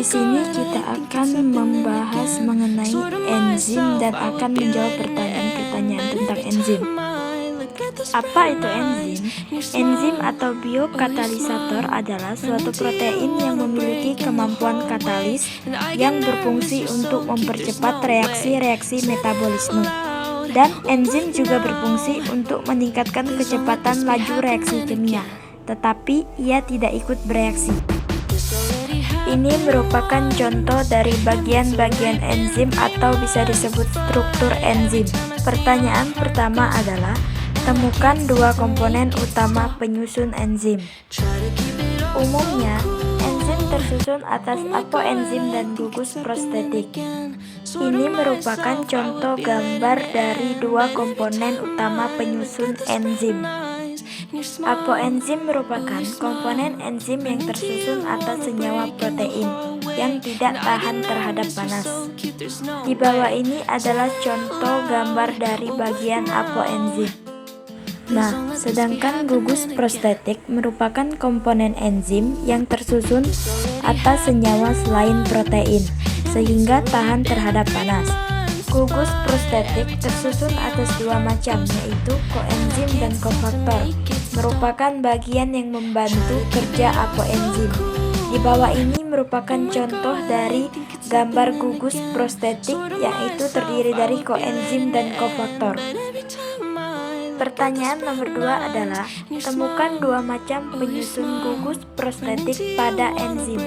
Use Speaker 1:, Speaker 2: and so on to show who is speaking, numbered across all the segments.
Speaker 1: Di sini kita akan membahas mengenai enzim dan akan menjawab pertanyaan-pertanyaan tentang enzim. Apa itu enzim? Enzim atau biokatalisator adalah suatu protein yang memiliki kemampuan katalis yang berfungsi untuk mempercepat reaksi-reaksi metabolisme. Dan enzim juga berfungsi untuk meningkatkan kecepatan laju reaksi kimia, tetapi ia tidak ikut bereaksi. Ini merupakan contoh dari bagian-bagian enzim atau bisa disebut struktur enzim. Pertanyaan pertama adalah, temukan dua komponen utama penyusun enzim. Umumnya, enzim tersusun atas apoenzim dan gugus prostetik. Ini merupakan contoh gambar dari dua komponen utama penyusun enzim. Apoenzim merupakan komponen enzim yang tersusun atas senyawa protein yang tidak tahan terhadap panas. Di bawah ini adalah contoh gambar dari bagian apoenzim. Nah, sedangkan gugus prostetik merupakan komponen enzim yang tersusun atas senyawa selain protein, sehingga tahan terhadap panas. Gugus prostetik tersusun atas dua macam, yaitu koenzim dan kofaktor, merupakan bagian yang membantu kerja apoenzim. Di bawah ini merupakan contoh dari gambar gugus prostetik, yaitu terdiri dari koenzim dan kofaktor. Pertanyaan nomor 2 adalah, temukan dua macam penyusun gugus prostetik pada enzim.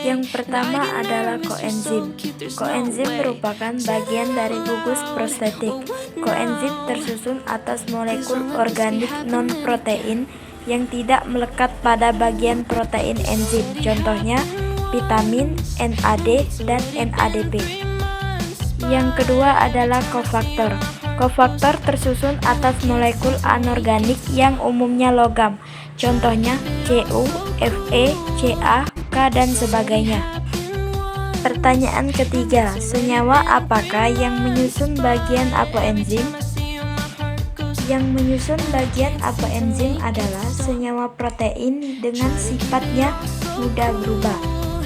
Speaker 1: Yang pertama adalah koenzim. Koenzim merupakan bagian dari gugus prostetik. Koenzim tersusun atas molekul organik non-protein yang tidak melekat pada bagian protein enzim. Contohnya vitamin, NAD, dan NADP. Yang kedua adalah kofaktor. Kofaktor tersusun atas molekul anorganik yang umumnya logam. Contohnya Cu, Fe, Ca, K, dan sebagainya. Pertanyaan ketiga, senyawa apakah yang menyusun bagian apoenzim? Yang menyusun bagian apoenzim adalah senyawa protein dengan sifatnya mudah berubah.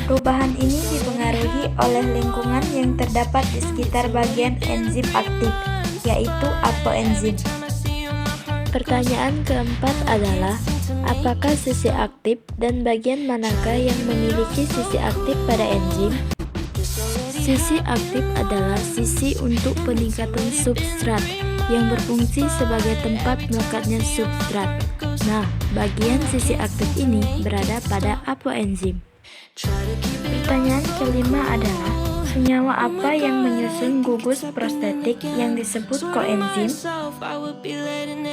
Speaker 1: Perubahan ini dipengaruhi oleh lingkungan yang terdapat di sekitar bagian enzim aktif, yaitu apoenzim. Pertanyaan keempat adalah, apakah sisi aktif dan bagian manakah yang memiliki sisi aktif pada enzim? Sisi aktif adalah sisi untuk peningkatan substrat yang berfungsi sebagai tempat melekatnya substrat. Nah, bagian sisi aktif ini berada pada apoenzim. Pertanyaan kelima adalah, senyawa apa yang menyusun gugus prostetik yang disebut koenzim?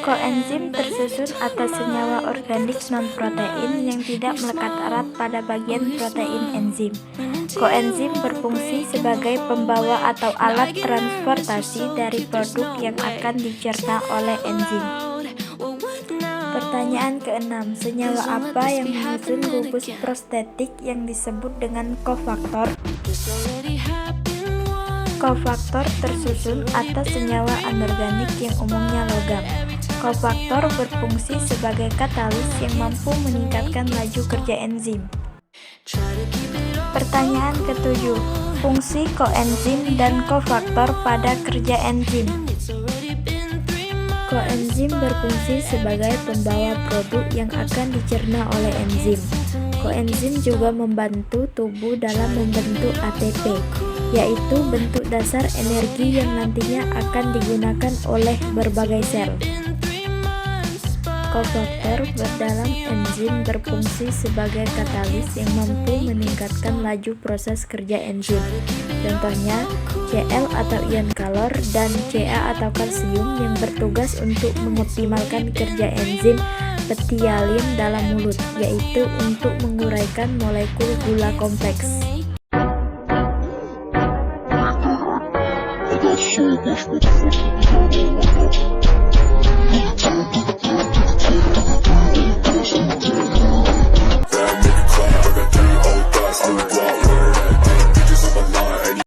Speaker 1: Koenzim tersusun atas senyawa organik non-protein yang tidak melekat erat pada bagian protein enzim. Koenzim berfungsi sebagai pembawa atau alat transportasi dari produk yang akan dicerna oleh enzim. Pertanyaan keenam, senyawa apa yang menyusun gugus prostetik yang disebut dengan kofaktor? Kofaktor tersusun atas senyawa anorganik yang umumnya logam. Kofaktor berfungsi sebagai katalis yang mampu meningkatkan laju kerja enzim. Pertanyaan ketujuh, fungsi koenzim dan kofaktor pada kerja enzim. Koenzim berfungsi sebagai pembawa produk yang akan dicerna oleh enzim. Koenzim juga membantu tubuh dalam membentuk ATP, yaitu bentuk dasar energi yang nantinya akan digunakan oleh berbagai sel. Kofaktor dalam enzim berfungsi sebagai katalis yang mampu meningkatkan laju proses kerja enzim. Contohnya Cl atau ion kalor dan Ca atau kalsium yang bertugas untuk mengoptimalkan kerja enzim petialin dalam mulut, yaitu untuk menguraikan molekul gula kompleks.